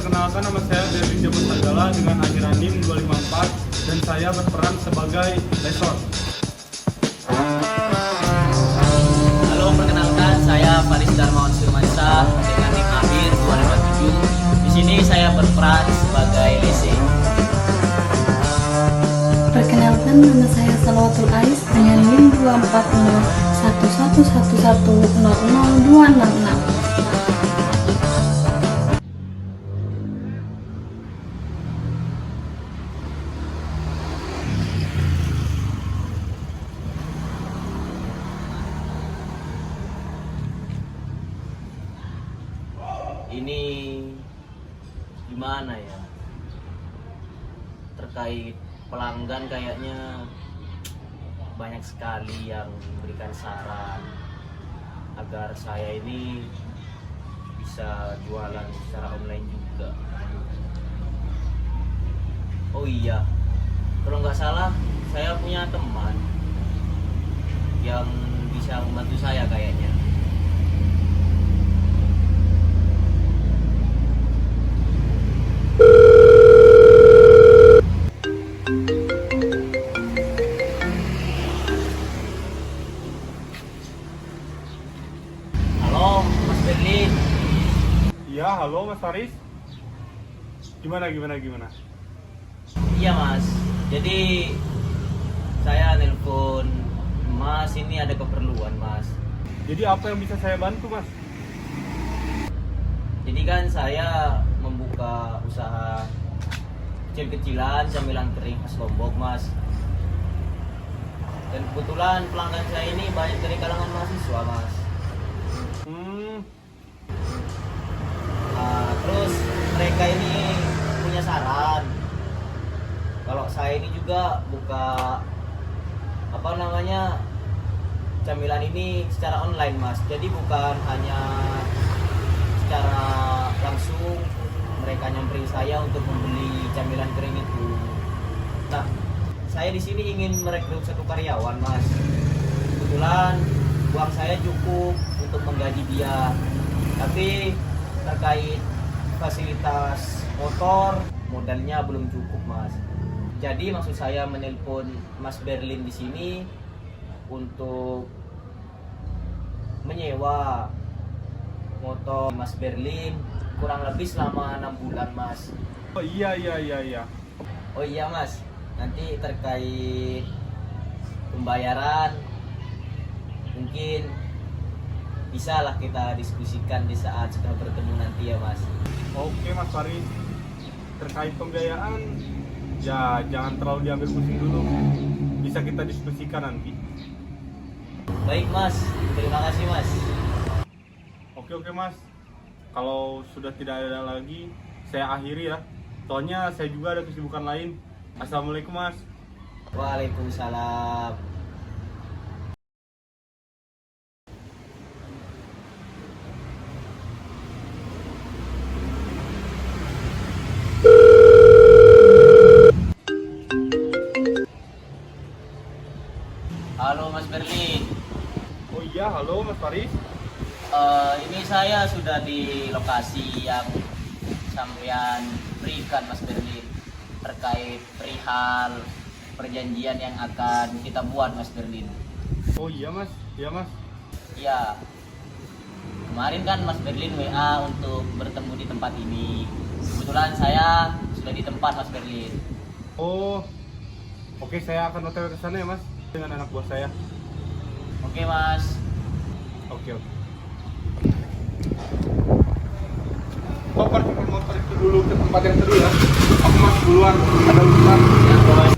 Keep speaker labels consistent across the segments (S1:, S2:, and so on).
S1: Perkenalkan, nama saya Berlin Jabut Sagala dengan akhiran NIM 254 dan saya berperan sebagai lesor.
S2: Halo, perkenalkan saya Faris Darmawan Firmansyah dengan NIM akhir 257. Di sini saya berperan sebagai lese.
S3: Perkenalkan, nama saya Salawatul Ais dengan NIM 2401111000266.
S2: Ini gimana ya? Terkait pelanggan kayaknya banyak sekali yang memberikan saran agar saya ini bisa jualan secara online juga. Oh iya, kalau nggak salah saya punya teman yang bisa membantu saya kayaknya. Halo, Mas Berlin.
S1: Ya, halo Mas Faris. Gimana?
S2: Iya Mas, jadi saya nelpon Mas, ini ada keperluan Mas.
S1: Jadi apa yang bisa saya bantu, Mas?
S2: Jadi kan saya membuka usaha kecil-kecilan camilan kering khas Lombok Mas. Dan kebetulan pelanggan saya ini banyak dari kalangan mahasiswa Mas. Nah, terus mereka ini punya saran kalau saya ini juga buka camilan ini secara online Mas. Jadi bukan hanya secara langsung mereka nyamperin saya untuk membeli camilan kering itu. Nah, saya di sini ingin merekrut satu karyawan Mas. Kebetulan uang saya cukup untuk menggaji dia, tapi terkait fasilitas motor modalnya belum cukup Mas. Jadi maksud saya menelpon Mas Berlin di sini untuk menyewa motor Mas Berlin kurang lebih selama 6 bulan Mas.
S1: Oh iya.
S2: Oh iya Mas, nanti terkait pembayaran mungkin bisa lah kita diskusikan di saat sudah bertemu nanti ya Mas.
S1: Oke Mas Faris. Terkait pembiayaan, ya jangan terlalu diambil pusing dulu. Bisa kita diskusikan nanti.
S2: Baik Mas, terima kasih Mas.
S1: Oke Mas. Kalau sudah tidak ada lagi, saya akhiri ya. Soalnya saya juga ada kesibukan lain. Assalamualaikum Mas.
S2: Waalaikumsalam. Halo Mas Berlin.
S1: Oh iya, halo Mas Faris.
S2: Ini saya sudah di lokasi yang sampean berikan Mas Berlin terkait perihal perjanjian yang akan kita buat Mas Berlin.
S1: Oh iya Mas.
S2: Iya. Kemarin kan Mas Berlin WA untuk bertemu di tempat ini. Kebetulan saya sudah di tempat Mas Berlin.
S1: Oh, oke, saya akan OTW ke sana ya Mas dengan anak buah saya.
S2: Oke Mas.
S1: Oke. Kau parkir motor itu dulu ke tempat yang tadi ya. Aku masuk duluan, ada urusan.
S2: Ya, Mas.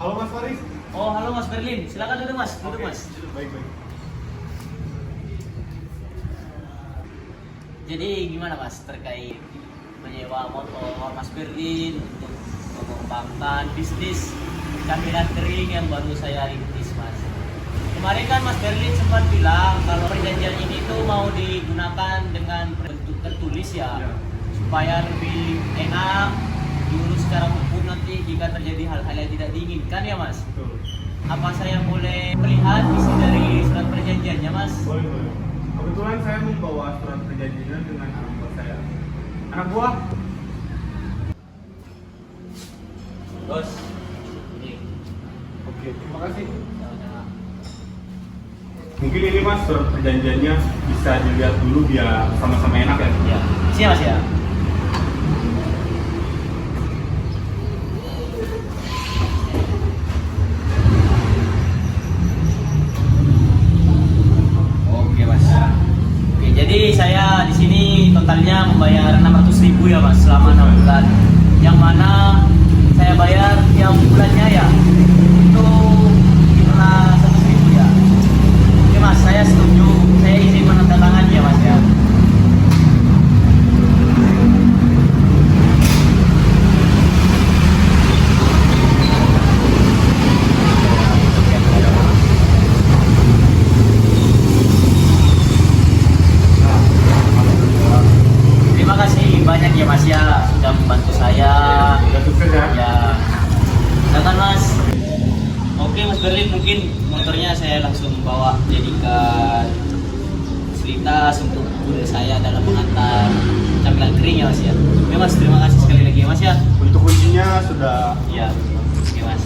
S1: Halo Mas Faris.
S2: Oh, halo Mas Berlin. Silakan duduk Mas. Duduk
S1: Oke,
S2: Mas.
S1: Baik.
S2: Jadi gimana Mas terkait menyewa motor Mas Berlin untuk mengembangkan bisnis camilan kering yang baru saya rintis Mas. Kemarin kan Mas Berlin sempat bilang kalau perjanjian ini tuh mau digunakan dengan bentuk tertulis ya, supaya lebih enak diurus secara hukum nanti jika terjadi hal-hal yang tidak diinginkan ya Mas.
S1: Betul.
S2: Apa saya boleh melihat isi dari surat perjanjiannya Mas?
S1: Boleh. Kebetulan saya membawa surat perjanjian dengan anak buah anak buah.
S2: Bos. Ini.
S1: Oke, terima kasih. Mungkin ini mas surat perjanjiannya bisa dilihat dulu biar sama-sama enak ya.
S2: Ya. Sini mas ya. Oke mas. Oke, jadi saya di sini totalnya membayar 600.000 ya mas selama 6 bulan. Yang mana saya bayar tiap bulannya ya itu kira 100.000 ya. Oke mas, saya setuju. Saya izin menandatangani ya mas ya. Terima kasih banyak ya mas ya sudah membantu saya.
S1: Udah sukses ya.
S2: Ya, silakan mas. Oke mas Berlin, mungkin motornya saya langsung bawa jadikan fasilitas untuk kurir saya dalam mengantar camilan kering ya mas ya. Oke mas, terima kasih sekali lagi ya mas ya.
S1: Untuk kuncinya sudah.
S2: Ya, oke mas.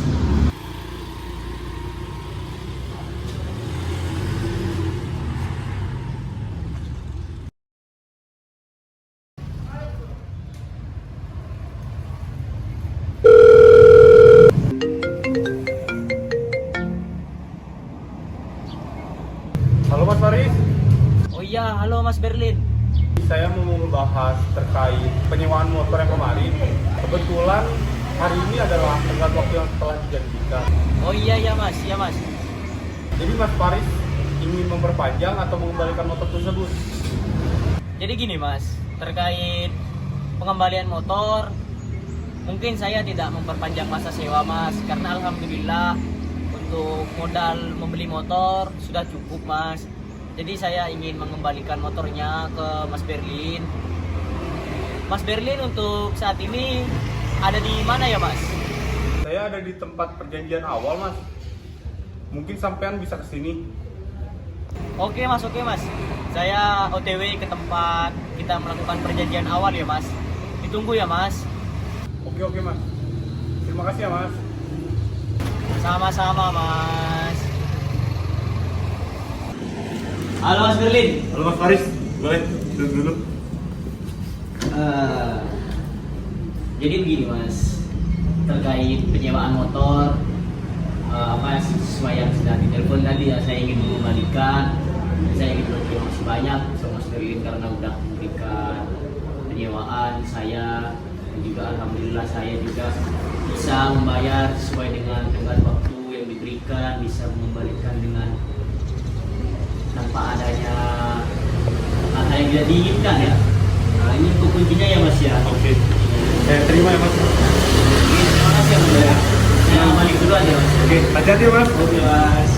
S1: Halo Mas Faris,
S2: Oh iya, halo mas Berlin.
S1: saya mau membahas terkait penyewaan motor yang kemarin. Kebetulan hari ini adalah tenggat waktu yang telah dijanjikan.
S2: Oh iya ya mas, ya mas.
S1: Jadi Mas Faris ingin memperpanjang atau mengembalikan motor tersebut?
S2: Jadi gini mas, terkait pengembalian motor, mungkin saya tidak memperpanjang masa sewa mas, karena alhamdulillah untuk modal membeli motor sudah cukup mas. Jadi saya ingin mengembalikan motornya ke Mas Berlin. Mas Berlin untuk saat ini ada di mana ya mas?
S1: Saya ada di tempat perjanjian awal Mas. Mungkin sampean bisa kesini.
S2: Oke mas. Saya OTW ke tempat kita melakukan perjanjian awal ya mas. Ditunggu ya mas.
S1: Oke Mas. Terima kasih ya Mas.
S2: Sama-sama mas. Halo Mas Berlin.
S1: Halo Mas Faris, boleh duduk dulu.
S2: Jadi begini mas, terkait penyewaan motor, apa sesuai yang sudah ditelepon tadi ya, saya ingin mengembalikan. Saya ingin berterima kasih banyak sama Mas Berlin karena udah memberikan penyewaan saya, dan juga alhamdulillah saya juga bisa membayar sesuai dengan tenggat waktu yang diberikan, bisa mengembalikan dengan tanpa adanya hal yang tidak diinginkan ya. Nah, ini untuk kuncinya ya mas ya.
S1: Oke. Saya terima ya Mas.
S2: Terima kasih ya mas ya. Saya balik duluan ya mas.
S1: Oke, hati-hati ya Mas.
S2: Oke mas.